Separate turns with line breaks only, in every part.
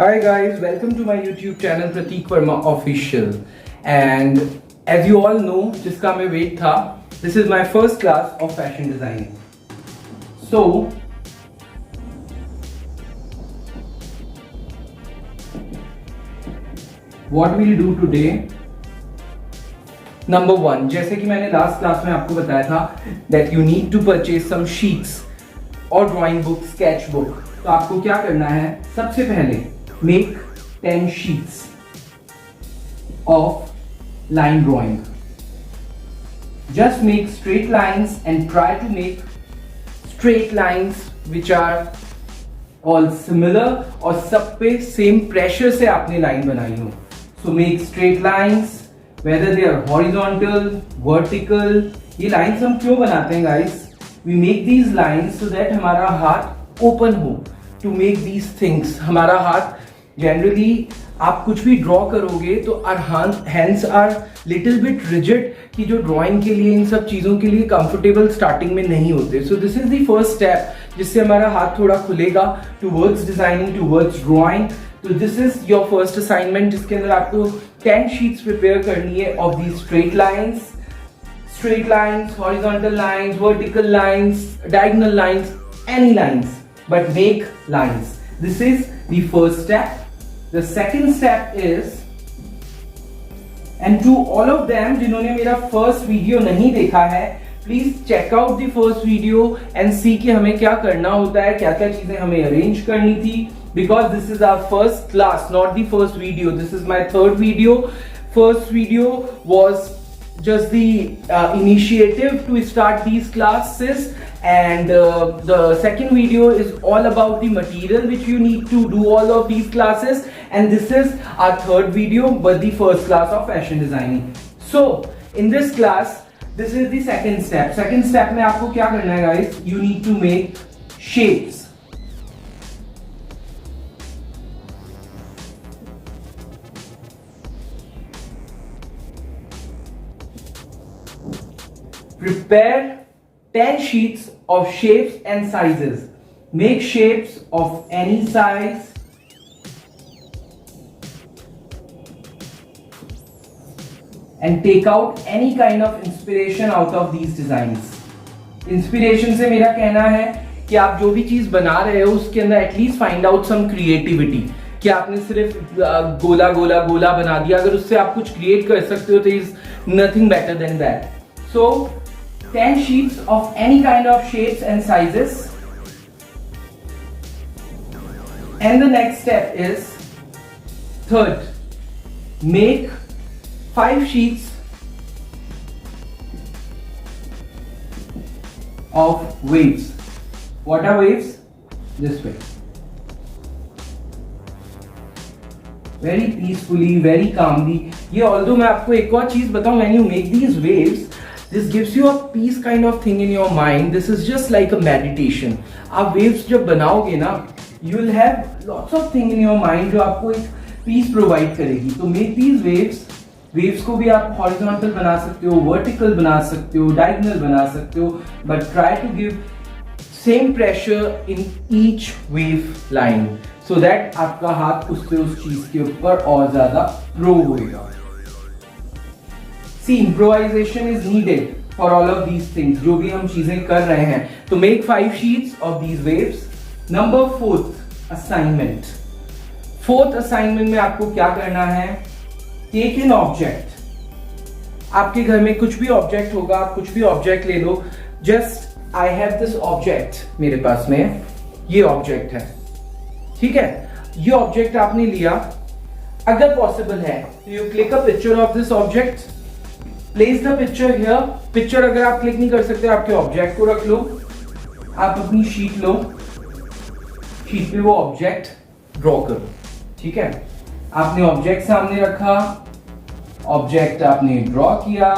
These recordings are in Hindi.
Hi guys, welcome to my YouTube channel Pratik Verma Official. And as you all know, जिसका मैं वेट था, this is my first class of fashion designing. So what we'll do today, number one, जैसे कि मैंने लास्ट क्लास में आपको बताया था that you need to purchase some sheets और drawing book, sketch book. तो आपको क्या करना है, सबसे पहले make 10 sheets of line drawing. Just make straight lines and try to make straight lines which are all similar और सब पे same pressure से आपने line बनाई हो. So make straight lines whether they are horizontal, vertical. ये lines हम क्यों बनाते हैं guys? We make these lines so that हमारा हाथ open हो to make these things. हमारा हाथ जनरली आप कुछ भी ड्रॉ करोगे तो our hands are little bit rigid कि जो ड्राइंग के लिए इन सब चीज़ों के लिए कंफर्टेबल स्टार्टिंग में नहीं होते. So this is the first step जिससे हमारा हाथ थोड़ा खुलेगा टूवर्ड्स डिजाइनिंग, टूवर्ड्स ड्राइंग. तो this is your first assignment जिसके अंदर आपको 10 शीट्स प्रिपेयर करनी है of the straight lines, horizontal lines, vertical lines, diagonal lines, any lines, but make lines. This is the first step. The second step is, and to all of them जिन्होंने मेरा first video नहीं देखा है, please check out the first video and see कि हमें क्या करना होता है, क्या क्या चीजें हमें arrange करनी थी. Because this is our first class, not the first video. This is my third video. First video was just the initiative to start these classes, and the second video is all about the material which you need to do all of these classes, and this is our third video but the first class of fashion designing. So in this class, this is the second step में आपको क्या करना है guys? You need to make shapes. Prepare 10 sheets of shapes and sizes. Make shapes of any size. And take out any kind of inspiration out of these designs. Inspiration से मेरा कहना है कि आप जो भी चीज बना रहे हो उसके अंदर at least find out some creativity. कि आपने सिर्फ गोला गोला गोला बना दिया, अगर उससे आप कुछ क्रिएट कर सकते हो तो is nothing better than that. So 10 sheets of any kind of shapes and sizes. And the next step is third, make 5 sheets of waves. What are waves? This way. Very peacefully, very calmly. ये although मैं आपको एक और चीज बताऊं, when you make these waves, this gives you a peace kind of thing in your mind. This is just like a meditation. आप waves जब बनाओगे ना, you will have lots of thing in your mind जो आपको एक peace provide करेगी. तो make these waves. Waves को भी आप horizontal बना सकते हो, vertical बना सकते हो, diagonal बना सकते हो, but try to give same pressure in each wave line so that आपका हाथ उससे उस चीज के ऊपर और ज्यादा grow होगा. See, improvisation is needed for all of these things. जो भी हम चीजें कर रहे हैं. तो make 5 sheets of these waves. Number 4th assignment. 4th assignment में आपको क्या करना है? Take an object. आपके घर में कुछ भी ऑब्जेक्ट होगा, आप कुछ भी ऑब्जेक्ट ले लो. Just I have this object. मेरे पास में ये ऑब्जेक्ट है, ठीक है. ये ऑब्जेक्ट आपने लिया. अगर पॉसिबल है तो you click a picture of this object. Place the picture here. Picture अगर आप क्लिक नहीं कर सकते, आपके ऑब्जेक्ट को रख लो. आप अपनी शीट लो, शीट पे वो ऑब्जेक्ट ड्रॉ करो, ठीक है. आपने ऑब्जेक्ट सामने रखा, ऑब्जेक्ट आपने ड्रॉ किया.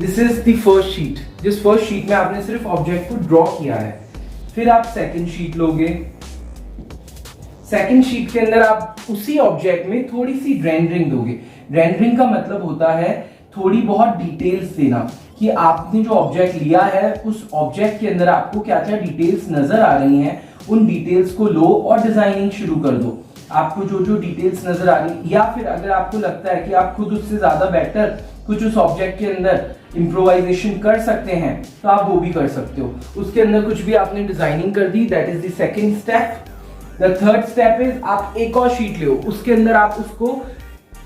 This is the first sheet. जिस फर्स्ट शीट में आपने सिर्फ ऑब्जेक्ट को ड्रॉ किया है. फिर आप सेकंड शीट लोगे. सेकंड शीट के अंदर आप उसी ऑब्जेक्ट में थोड़ी सी रेंडरिंग दोगे. रेंडरिंग का मतलब होता है थोड़ी बहुत डिटेल्स देना कि आपने जो ऑब्जेक्ट लिया है उस ऑब्जेक्ट के अंदर आपको क्या क्या डिटेल्स नजर आ रही हैं, उन डिटेल्स को लो और डिजाइनिंग शुरू कर दो। आपको जो जो डिटेल्स नजर आ रही, या फिर अगर आपको लगता है कि आप खुद उससे ज्यादा बेटर कुछ उस ऑब्जेक्ट के अंदर इम्प्रोवाइजेशन कर सकते हैं तो आप वो भी कर सकते हो। उसके अंदर कुछ भी आपने डिजाइनिंग कर दी, that is the second step. The third step is आप एक और शीट ले, उसके अंदर आप उसको,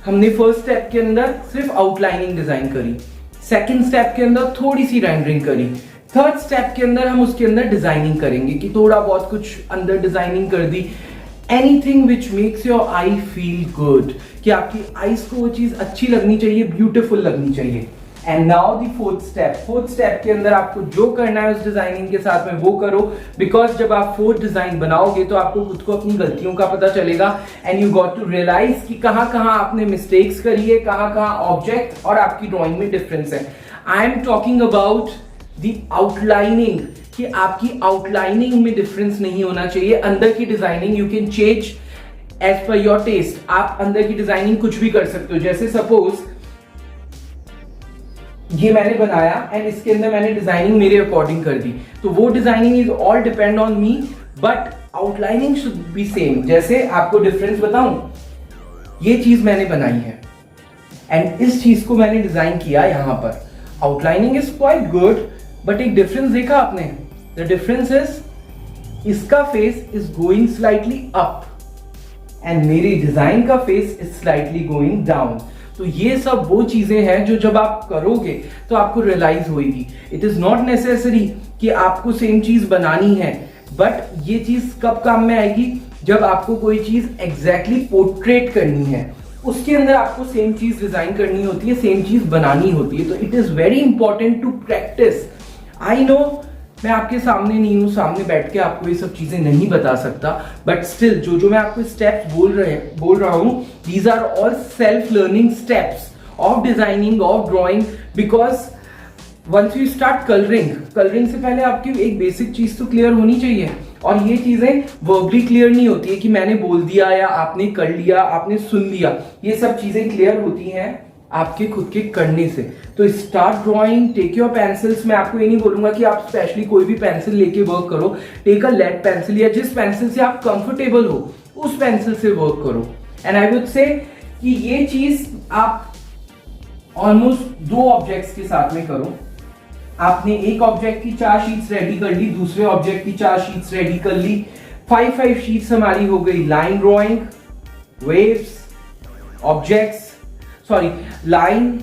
हमने फर्स्ट स्टेप के अंदर सिर्फ आउटलाइनिंग डिजाइन करी, सेकंड स्टेप के अंदर थोड़ी सी रेंडरिंग करी, थर्ड स्टेप के अंदर हम उसके अंदर डिजाइनिंग करेंगे कि थोड़ा बहुत कुछ अंदर डिजाइनिंग कर दी। Anything which makes your eye feel good, कि आपकी आईज को वो चीज अच्छी लगनी चाहिए, ब्यूटीफुल लगनी चाहिए। And now the fourth step के अंदर आपको जो करना है उस डिजाइनिंग के साथ में वो करो, बिकॉज जब आप फोर्थ डिजाइन बनाओगे तो आपको खुद को अपनी गलतियों का पता चलेगा and you got to realise कि कहां कहां आपने मिस्टेक्स करी है, कहां कहां ऑब्जेक्ट और आपकी ड्रॉइंग में डिफरेंस है। I am talking about the outlining, कि आपकी आउटलाइनिंग में डिफरेंस नहीं होना चाहिए। अंदर की designing you can change as per your taste, आप अंदर की डिजाइनिंग कुछ भी कर सकते हो। जैसे सपोज ये मैंने बनाया एंड इसके अंदर मैंने डिजाइनिंग मेरे अकॉर्डिंग कर दी, तो वो designing is all depend on me, but outlining should be same. जैसे आपको डिफरेंस बताऊं, ये चीज मैंने बनाई है एंड इस चीज को मैंने डिजाइन किया यहां पर, outlining is quite good, but एक डिफरेंस देखा आपने, द डिफरेंस इज इसका face is going slightly up and मेरी डिजाइन का face is slightly going down. तो ये सब वो चीजें हैं जो जब आप करोगे तो आपको रियलाइज होगी। इट इज नॉट नेसेसरी कि आपको सेम चीज बनानी है, बट ये चीज कब काम में आएगी, जब आपको कोई चीज एग्जैक्टली पोर्ट्रेट करनी है, उसके अंदर आपको सेम चीज डिजाइन करनी होती है, सेम चीज बनानी होती है। तो it is very important to practise. I know मैं आपके सामने नहीं हूं, सामने बैठ के आपको ये सब चीजें नहीं बता सकता, बट स्टिल जो जो मैं आपको स्टेप्स बोल रहा हूं, these are all self learning steps of designing, of drawing, because once you start colouring से पहले आपकी एक बेसिक चीज तो क्लियर होनी चाहिए। और ये चीजें वर्बली क्लियर नहीं होती है कि मैंने बोल दिया या आपने कर लिया, आपने सुन लिया, ये सब चीजें क्लियर होती हैं आपके खुद के करने से। तो start drawing, take your pencils. मैं आपको ये नहीं बोलूंगा कि आप स्पेशली कोई भी पेंसिल लेके वर्क करो, टेक अ लेड पेंसिल, या जिस पेंसिल से आप कंफर्टेबल हो उस पेंसिल से वर्क करो। एंड आई वुड से कि ये चीज आप ऑलमोस्ट 2 ऑब्जेक्ट्स के साथ में करो। आपने एक ऑब्जेक्ट की 4 शीट्स रेडी कर ली, दूसरे ऑब्जेक्ट की 4 शीट्स रेडी कर ली, 5 शीट्स हमारी हो गई line drawing, waves, objects, line,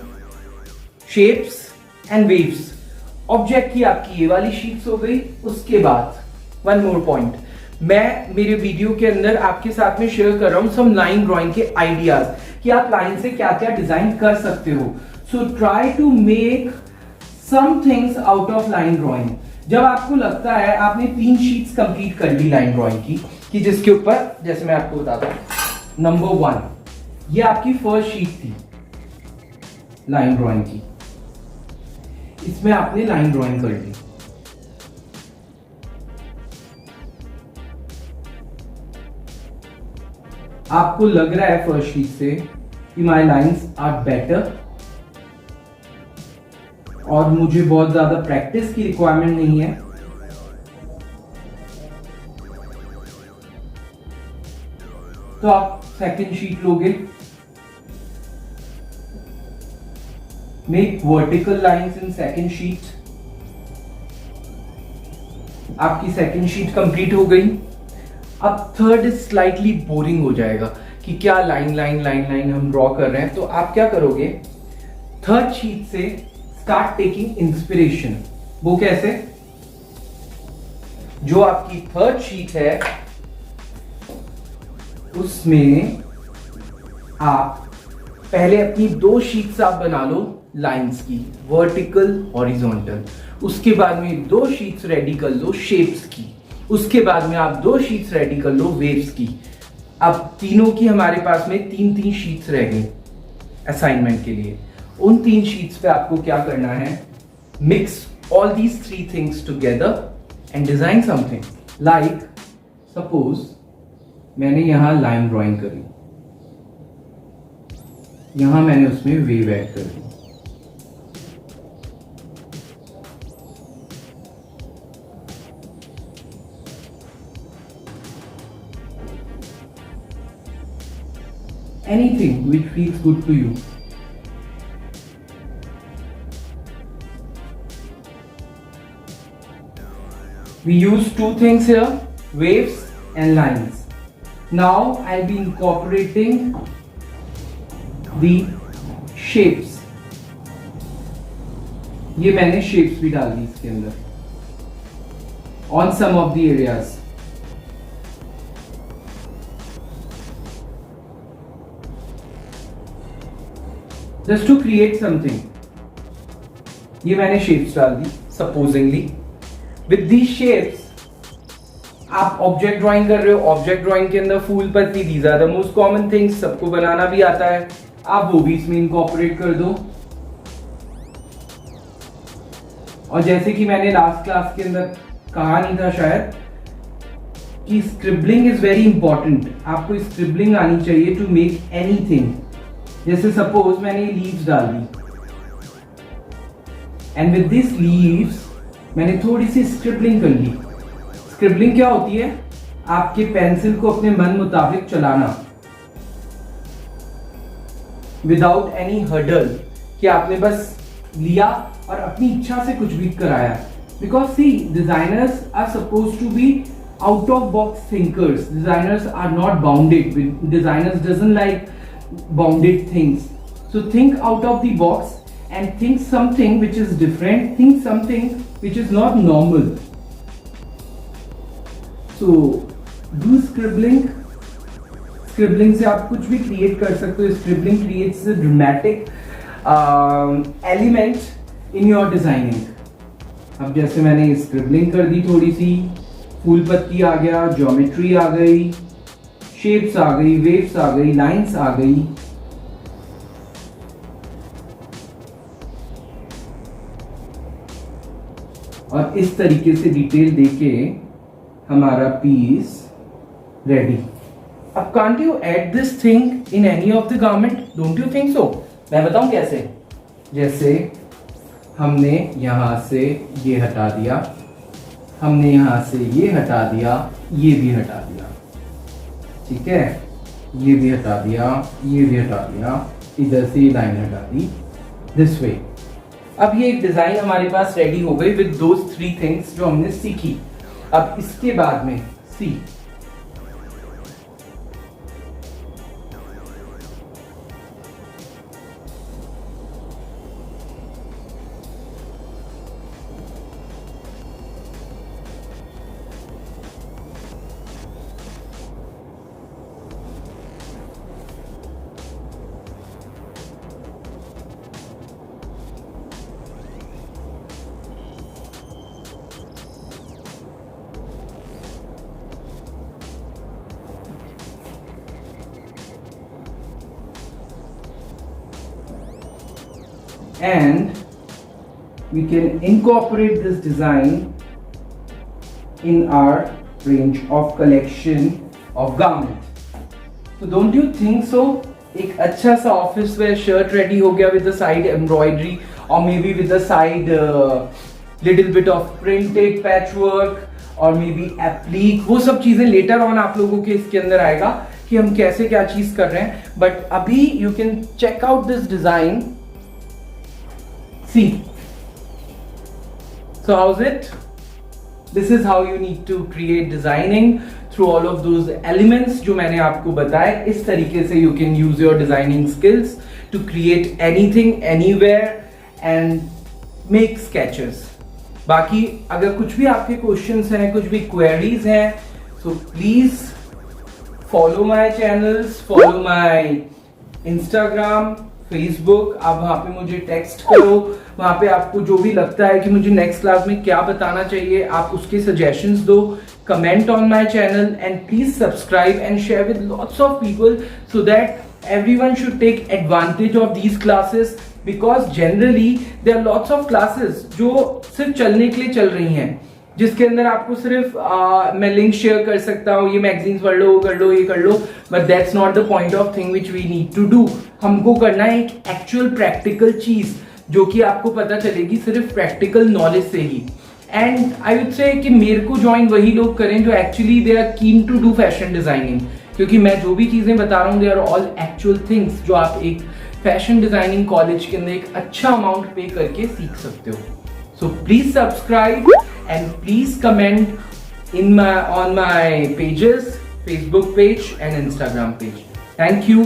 shapes and waves. Object की आपकी ये वाली शीट्स हो गई। उसके बाद वन मोर पॉइंट, मैं मेरे वीडियो के अंदर आपके साथ में शेयर कर रहा हूं सम लाइन ड्राइंग के आइडियाज, कि आप लाइन से क्या क्या डिजाइन कर सकते हो। So try to make some things out of line drawing. जब आपको लगता है आपने 3 शीट्स कंप्लीट कर ली लाइन ड्राइंग की, कि जिसके ऊपर, जैसे मैं आपको बताता हूं, नंबर 1 ये आपकी फर्स्ट शीट थी लाइन ड्राइंग की, इसमें आपने लाइन ड्राइंग कर ली। आपको लग रहा है फर्स्ट शीट से कि माय लाइंस आर बेटर और मुझे बहुत ज्यादा प्रैक्टिस की रिक्वायरमेंट नहीं है, तो आप सेकंड शीट लोगे। Make vertical lines in second sheet. आपकी सेकंड शीट कंप्लीट हो गई। अब थर्ड इज स्लाइटली बोरिंग हो जाएगा कि क्या लाइन लाइन लाइन लाइन हम ड्रॉ कर रहे हैं। तो आप क्या करोगे, थर्ड शीट से स्टार्ट टेकिंग इंस्पिरेशन। वो कैसे, जो आपकी थर्ड शीट है उसमें आप पहले अपनी 2 शीट्स आप बना लो लाइंस की, वर्टिकल, हॉरिजॉन्टल। उसके बाद में 2 शीट्स रेडी कर लो शेप्स की। उसके बाद में आप 2 शीट्स रेडी कर लो वेव्स की। अब तीनों की हमारे पास में 3 शीट्स रह गई असाइनमेंट के लिए। उन 3 शीट्स पे आपको क्या करना है, mix all these 3 things together and design something. Like suppose मैंने यहां लाइन ड्राइंग करी, यहां मैंने उसमें वेव ऐड कर दी, anything which feels good to you. We use two things here, waves and lines. Now I'll be incorporating the shapes. ये मैंने shapes भी डाल दी इसके अंदर on some of the areas. Just to create something. ये मैंने shapes डाल दी supposingly. With these shapes आप ऑब्जेक्ट ड्राइंग कर रहे हो, ऑब्जेक्ट ड्राइंग के अंदर फूल पत्ती, these are the most common things, सबको बनाना भी आता है, आप वो भी इसमें इनकॉर्पोरेट कर दो। और जैसे कि मैंने लास्ट क्लास के अंदर कहा नहीं था शायद कि स्क्रिबलिंग इज वेरी इंपॉर्टेंट, आपको स्क्रिबलिंग आनी चाहिए टू मेक एनीथिंग। जैसे सपोज मैंने लीव्स डाल दी एंड विद दिस लीव्स मैंने थोड़ी सी स्क्रिबलिंग कर ली। स्क्रिबलिंग क्या होती है? आपके पेंसिल को अपने मन मुताबिक चलाना विदाउट एनी हर्डल, कि आपने बस लिया और अपनी इच्छा से कुछ भी कराया। Because see designers are suppose to be out of box thinkers, designers are not bounded, designers doesn't like bounded things, so think out of the box and think something which is different, think something which is not normal. So do scribbling. Scribbling से आप कुछ भी create कर सकते हो. Scribbling creates a dramatic element in your designing. अब जैसे मैंने scribbling कर दी, थोड़ी सी फूल पत्ती आ गया, ज्योमेट्री आ गई, शेप्स आ गई, वेव्स आ गई, लाइंस आ गई। और इस तरीके से डिटेल देके हमारा पीस रेडी। अब can't you add this thing in any of the garment? Don't you think so? मैं बताऊं कैसे। जैसे हमने यहां से ये हटा दिया, हमने यहां से ये हटा दिया, ये भी हटा दिया, ठीक है, ये भी हटा दिया, ये भी हटा दिया, इधर से ये लाइन हटा दी, दिस वे। अब ये एक डिजाइन हमारे पास रेडी हो गई विद दोज थ्री थिंग्स जो हमने सीखी। अब इसके बाद में सी and we can incorporate this design in our range of collection of garment. So don't you think so? एक अच्छा सा ऑफिस वेयर शर्ट रेडी हो गया with the side embroidery or maybe with the side little bit of printed patchwork or maybe applique। वो सब चीजें later on आप लोगों के इसके अंदर आएगा कि हम कैसे क्या चीज कर रहे हैं, but अभी you can check out this design. See, so how's it? This is how you need to create designing through all of those elements जो मैंने आपको बताए। इस तरीके से you can use your designing skills to create anything, anywhere and make sketches. बाकी अगर कुछ भी आपके questions हैं, कुछ भी queries हैं, so please follow my channels, follow my Instagram, Facebook, आप वहां पे मुझे टेक्स्ट करो, वहां पे आपको जो भी लगता है कि मुझे नेक्स्ट क्लास में क्या बताना चाहिए आप उसके सजेशंस दो, comment on my channel and please subscribe and share with lots of people so that everyone should take advantage of these classes, because generally there are lots of classes जो सिर्फ चलने के लिए चल रही हैं, जिसके अंदर आपको सिर्फ मैं लिंक शेयर कर सकता हूँ, ये मैगजीन्स पढ़ लो, वो कर लो, ये कर लो, but that's not the point of thing which we need to do. हमको करना है एक एक्चुअल प्रैक्टिकल चीज जो कि आपको पता चलेगी सिर्फ प्रैक्टिकल नॉलेज से ही। एंड आई वुड से कि मेरे को ज्वाइन वही लोग करें जो actually they are keen to do fashion designing, क्योंकि मैं जो भी चीजें बता रहा हूँ they are all actual things जो आप एक फैशन डिजाइनिंग कॉलेज के अंदर एक अच्छा अमाउंट पे करके सीख सकते हो. So please subscribe and please comment on my pages, Facebook page and Instagram page. Thank you.